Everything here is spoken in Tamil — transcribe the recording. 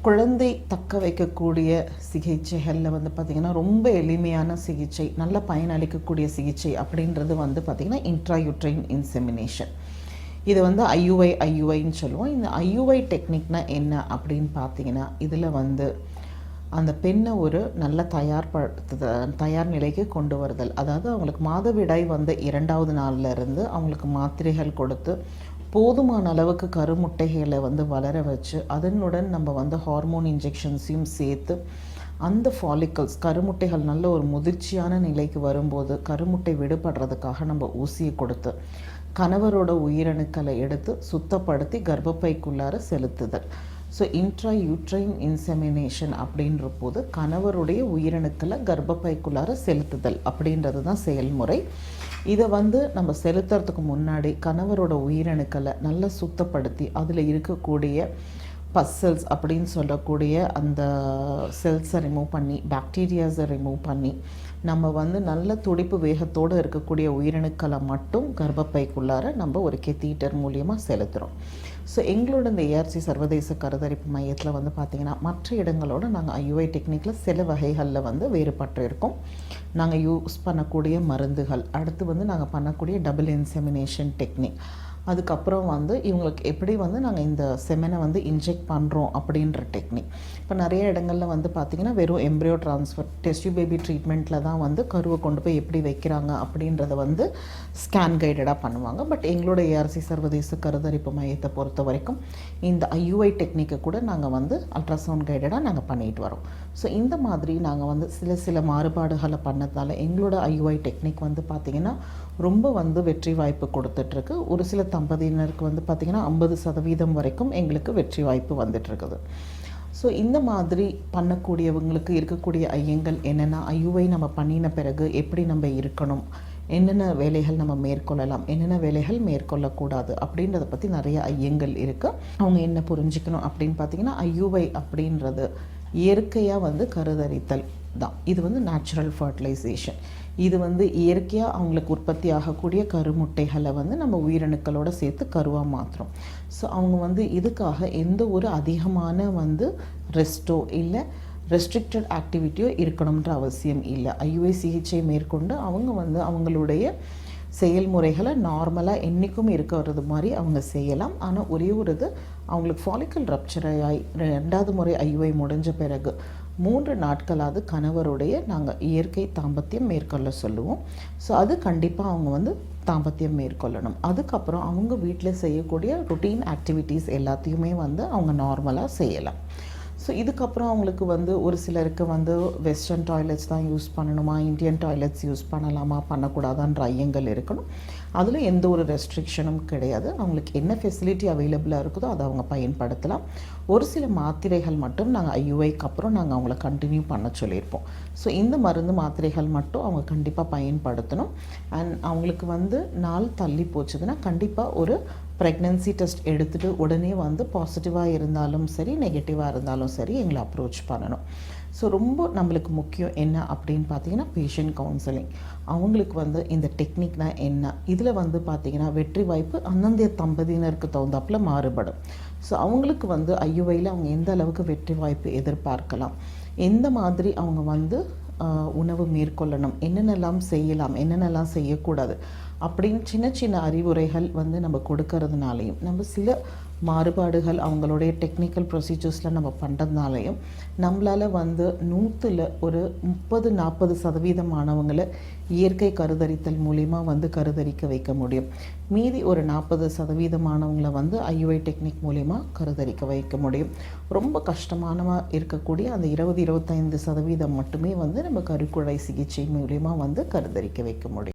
குழந்தை தக்க வைக்கக்கூடிய சிகிச்சைகளில் வந்து பார்த்திங்கன்னா ரொம்ப எளிமையான சிகிச்சை, நல்ல பயனளிக்கக்கூடிய சிகிச்சை அப்படின்றது வந்து பார்த்திங்கன்னா இன்ட்ராயூட்ரைன் இன்செமினேஷன். இது வந்து ஐயுஐன்னு சொல்லுவோம். இந்த ஐயுஐ டெக்னிக்னால் என்ன அப்படின்னு பார்த்தீங்கன்னா, இதில் வந்து அந்த பெண்ணை ஒரு நல்ல தயார் நிலைக்கு கொண்டு வருதல். அதாவது அவங்களுக்கு மாதவிடாய் வந்த 2வது நாள்லேருந்து அவங்களுக்கு மாத்திரைகள் கொடுத்து போதுமான அளவுக்கு கருமுட்டைகளை வந்து வளர வச்சு, அதனுடன் நம்ம வந்து ஹார்மோன் இன்ஜெக்ஷன்ஸையும் சேர்த்து அந்த ஃபாலிக்கல்ஸ் கருமுட்டைகள் நல்ல ஒரு முதிர்ச்சியான நிலைக்கு வரும்போது கருமுட்டை விடுபடுறதுக்காக நம்ம ஊசியை கொடுத்து கணவரோட உயிரணுக்களை எடுத்து சுத்தப்படுத்தி கர்ப்பப்பைக்குள்ளார செலுத்துதல். ஸோ இன்ட்ராயூட்ரைன் இன்செமினேஷன் அப்படின்ற போது கணவருடைய உயிரணுக்களை கர்ப்பப்பைக்குள்ளார செலுத்துதல் அப்படின்றது தான் செயல்முறை. இதை வந்து நம்ம செலுத்துறதுக்கு முன்னாடி கணவரோட உயிரணுக்களை நல்லா சுத்தப்படுத்தி அதில் இருக்கக்கூடிய பஸ்ஸல்ஸ் அப்படின்னு சொல்லக்கூடிய அந்த செல்ஸை ரிமூவ் பண்ணி, பாக்டீரியாஸை ரிமூவ் பண்ணி, நம்ம வந்து நல்ல துடிப்பு வேகத்தோடு இருக்கக்கூடிய உயிரணுக்களை மட்டும் கர்ப்பப்பைக்குள்ளார நம்ம ஒரு கெத்தீட்டர் மூலியமாக செலுத்துகிறோம். ஸோ எங்களோட இந்த ஏஆர்சி சர்வதேச கருத்தரிப்பு மையத்தில் வந்து பார்த்திங்கன்னா மற்ற இடங்களோட நாங்கள் ஐயுஐ டெக்னிக்கில் சில வகைகளில் வந்து வேறுபட்டு இருக்கோம். நாங்கள் யூஸ் பண்ணக்கூடிய மருந்துகள், அடுத்து வந்து நாங்கள் பண்ணக்கூடிய டபுள் இன்செமினேஷன் டெக்னிக், அதுக்கப்புறம் வந்து இவங்களுக்கு எப்படி வந்து நாங்கள் இந்த செமெனை வந்து இன்ஜெக்ட் பண்ணுறோம் அப்படின்ற டெக்னிக். இப்போ நிறைய இடங்களில் வந்து பார்த்திங்கன்னா வெறும் எம்ப்ரியோ ட்ரான்ஸ்ஃபர் டெஸ்ட் பேபி ட்ரீட்மெண்ட்டில் தான் வந்து கருவை கொண்டு போய் எப்படி வைக்கிறாங்க அப்படின்றத வந்து ஸ்கேன் கைடடாக பண்ணுவாங்க. பட் எங்களோட ஏஆர்சி சர்வதேச கருத்தரிப்பு மையத்தை பொறுத்த வரைக்கும் இந்த ஐயுஐ டெக்னிக்கை கூட நாங்கள் வந்து அல்ட்ராசவுண்ட் கைடடாக நாங்கள் பண்ணிட்டு வரோம். ஸோ இந்த மாதிரி நாங்கள் வந்து சில மாறுபாடுகளை பண்ணதால் எங்களோட ஐயுஐ டெக்னிக் வந்து பார்த்திங்கன்னா ரொம்ப வந்து வெற்றி வாய்ப்பு கொடுத்துட்ருக்கு. ஒரு சில தம்பதியினருக்கு வந்து பார்த்திங்கன்னா 50% வரைக்கும் எங்களுக்கு வெற்றி வாய்ப்பு வந்துட்டுருக்குது. ஸோ இந்த மாதிரி பண்ணக்கூடியவங்களுக்கு இருக்கக்கூடிய ஐயங்கள் என்னென்னா, ஐயுஐ நம்ம பண்ணின பிறகு எப்படி நம்ம இருக்கணும், என்னென்ன வேலைகள் நம்ம மேற்கொள்ளலாம், என்னென்ன வேலைகள் மேற்கொள்ளக்கூடாது அப்படின்றத பற்றி நிறைய ஐயங்கள் இருக்குது. அவங்க என்ன புரிஞ்சுக்கணும் அப்படின்னு பார்த்திங்கன்னா, ஐயுஐ அப்படின்றது இயற்கையாக வந்து கருதரித்தல் தான். இது வந்து நேச்சுரல் ஃபர்டிலைசேஷன். இது வந்து இயற்கையாக அவங்களுக்கு உற்பத்தி ஆகக்கூடிய கருமுட்டைகளை வந்து நம்ம உயிரணுக்களோடு சேர்த்து கருவாக மாற்றுறோம். ஸோ அவங்க வந்து இதுக்காக எந்த ஒரு அதிகமான வந்து ரெஸ்ட்டோ இல்லை ரெஸ்ட்ரிக்டட் ஆக்டிவிட்டியோ இருக்கணுன்ற அவசியம் இல்லை. ஐயுஐ சிகிச்சை மேற்கொண்டு அவங்க வந்து அவங்களுடைய செயல்முறைகளை நார்மலாக என்றைக்கும் இருக்கிறது மாதிரி அவங்க செய்யலாம். ஆனால் ஒரே ஒரு இது, அவங்களுக்கு ஃபாலிக்கல் ரப்சராகி 2வது முறை ஐயுஐ முடிஞ்ச பிறகு 3 நாட்களாவது கணவருடைய நாங்கள் இயற்கை தாம்பத்தியம் மேற்கொள்ள சொல்லுவோம். ஸோ அது கண்டிப்பாக அவங்க வந்து தாம்பத்தியம் மேற்கொள்ளணும். அதுக்கப்புறம் அவங்க வீட்டில் செய்யக்கூடிய ருட்டீன் ஆக்டிவிட்டீஸ் எல்லாத்தையுமே வந்து அவங்க நார்மலாக செய்யலாம். ஸோ இதுக்கப்புறம் அவங்களுக்கு வந்து ஒரு சிலருக்கு வந்து வெஸ்டர்ன் டாய்லெட்ஸ் தான் யூஸ் பண்ணணுமா, இந்தியன் டாய்லெட்ஸ் யூஸ் பண்ணலாமா பண்ணக்கூடாதான்ற ஐயங்கள் இருக்கணும். அதில் எந்த ஒரு ரெஸ்ட்ரிக்ஷனும் கிடையாது. அவங்களுக்கு என்ன ஃபெசிலிட்டி அவைலபிளாக இருக்குதோ அதை அவங்க பயன்படுத்தலாம். ஒரு சில மாத்திரைகள் மட்டும் நாங்கள் ஐயுஐக்கு அப்புறம் நாங்கள் அவங்கள கண்டினியூ பண்ண சொல்லியிருப்போம். ஸோ இந்த மருந்து மாத்திரைகள் மட்டும் அவங்க கண்டிப்பாக பயன்படுத்தணும். அண்ட் அவங்களுக்கு வந்து நாள் தள்ளி போச்சுதுன்னா கண்டிப்பாக ஒரு ப்ரெக்னன்சி டெஸ்ட் எடுத்துகிட்டு உடனே வந்து பாசிட்டிவாக இருந்தாலும் சரி நெகட்டிவாக இருந்தாலும் சரி எங்களை அப்ரோச் பண்ணணும். ஸோ ரொம்ப நம்மளுக்கு முக்கியம் என்ன அப்படின்னு பார்த்தீங்கன்னா பேஷண்ட் கவுன்சிலிங். அவங்களுக்கு வந்து இந்த டெக்னிக்னால் என்ன, இதில் வந்து பார்த்திங்கன்னா வெற்றி வாய்ப்பு அந்தந்த தம்பதியினருக்கு தகுந்தாப்பில் மாறுபடும். ஸோ அவங்களுக்கு வந்து ஐயுஐயில் அவங்க எந்த அளவுக்கு வெற்றி வாய்ப்பு எதிர்பார்க்கலாம், எந்த மாதிரி அவங்க வந்து உணவு மேற்கொள்ளணும், என்னென்னலாம் செய்யலாம், என்னென்னலாம் செய்யக்கூடாது அப்படின்னு சின்ன சின்ன அறிவுரைகள் வந்து நம்ம கொடுக்கறதுனாலையும், நம்ம சில மாறுபாடுகள் அவங்களுடைய டெக்னிக்கல் ப்ரொசீஜர்ஸில் நம்ம பண்ணுறதுனாலையும் நம்மளால் வந்து 100ல் ஒரு 30-40% மாணவங்களை இயற்கை கருதரித்தல் மூலிமா வந்து கருதரிக்க வைக்க முடியும். மீதி ஒரு 40% மாணவங்களை வந்து ஐயுஐ டெக்னிக் மூலிமா கருதரிக்க வைக்க முடியும். ரொம்ப கஷ்டமானமாக இருக்கக்கூடிய அந்த 20-25% மட்டுமே வந்து நம்ம கருக்குழாய் சிகிச்சை மூலிமா வந்து கருதரிக்க வைக்க முடியும்.